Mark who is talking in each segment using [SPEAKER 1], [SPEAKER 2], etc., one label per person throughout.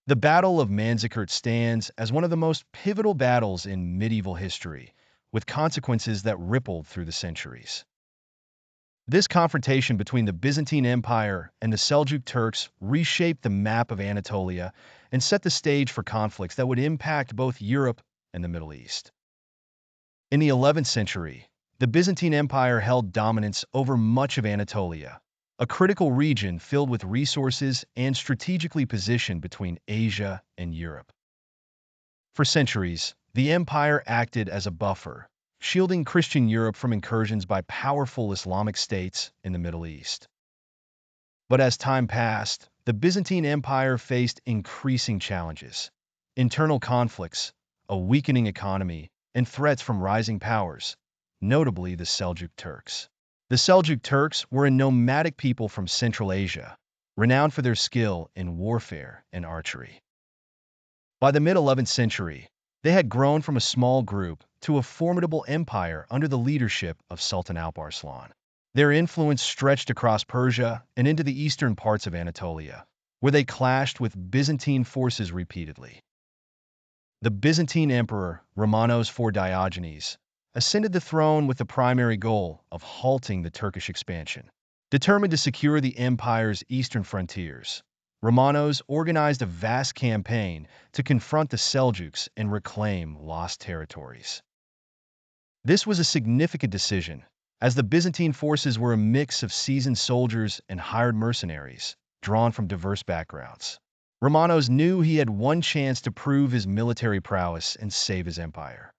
[SPEAKER 1] The Battle of Manzikert stands as one of the most pivotal battles in medieval history, with consequences that rippled through the centuries. This confrontation between the Byzantine Empire and the Seljuk Turks reshaped the map of Anatolia and set the stage for conflicts that would impact both Europe and the Middle East. In the 11th century, the Byzantine Empire held dominance over much of Anatolia, a critical region filled with resources and strategically positioned between Asia and Europe. For centuries, the empire acted as a buffer, shielding Christian Europe from incursions by powerful Islamic states in the Middle East. But as time passed, the Byzantine Empire faced increasing challenges: internal conflicts, a weakening economy, and threats from rising powers, notably the Seljuk Turks. The Seljuk Turks were a nomadic people from Central Asia, renowned for their skill in warfare and archery. By the mid-11th century, they had grown from a small group to a formidable empire under the leadership of Sultan Alp Arslan. Their influence stretched across Persia and into the eastern parts of Anatolia, where they clashed with Byzantine forces repeatedly. The Byzantine Emperor Romanos IV Diogenes ascended the throne with the primary goal of halting the Turkish expansion. Determined to secure the empire's eastern frontiers, Romanos organized a vast campaign to confront the Seljuks and reclaim lost territories. This was a significant decision, as the Byzantine forces were a mix of seasoned soldiers and hired mercenaries, drawn from diverse backgrounds. Romanos knew he had one chance to prove his military prowess and save his empire.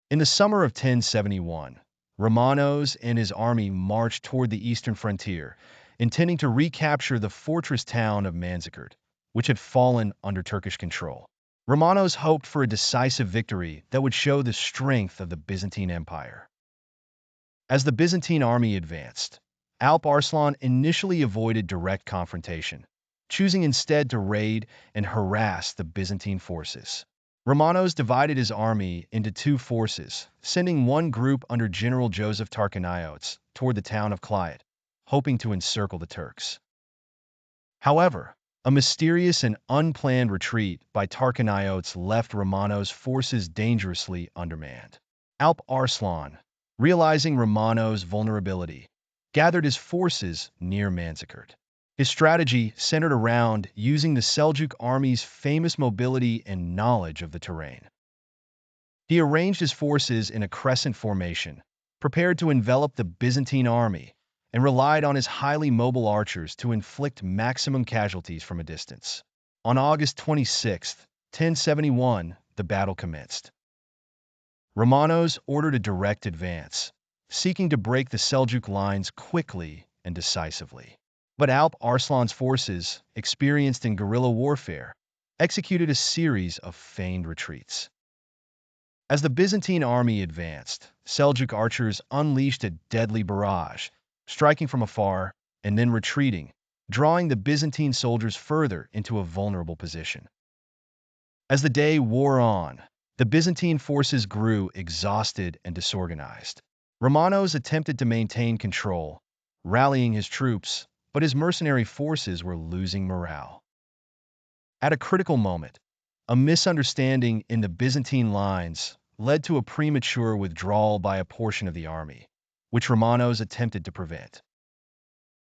[SPEAKER 1] In the summer of 1071, Romanos and his army marched toward the eastern frontier, intending to recapture the fortress town of Manzikert, which had fallen under Turkish control. Romanos hoped for a decisive victory that would show the strength of the Byzantine Empire. As the Byzantine army advanced, Alp Arslan initially avoided direct confrontation, choosing instead to raid and harass the Byzantine forces. Romanos divided his army into two forces, sending one group under General Joseph Tarchoniotes toward the town of Clyde, hoping to encircle the Turks. However, a mysterious and unplanned retreat by Tarchoniotes left Romanos' forces dangerously undermanned. Alp Arslan, realizing Romanos' vulnerability, gathered his forces near Manzikert. His strategy centered around using the Seljuk army's famous mobility and knowledge of the terrain. He arranged his forces in a crescent formation, prepared to envelop the Byzantine army, and relied on his highly mobile archers to inflict maximum casualties from a distance. On August 26, 1071, the battle commenced. Romanos ordered a direct advance, seeking to break the Seljuk lines quickly and decisively. But Alp Arslan's forces, experienced in guerrilla warfare, executed a series of feigned retreats. As the Byzantine army advanced, Seljuk archers unleashed a deadly barrage, striking from afar and then retreating, drawing the Byzantine soldiers further into a vulnerable position. As the day wore on, the Byzantine forces grew exhausted and disorganized. Romanos attempted to maintain control, rallying his troops, but his mercenary forces were losing morale. At a critical moment, a misunderstanding in the Byzantine lines led to a premature withdrawal by a portion of the army, which Romanos attempted to prevent.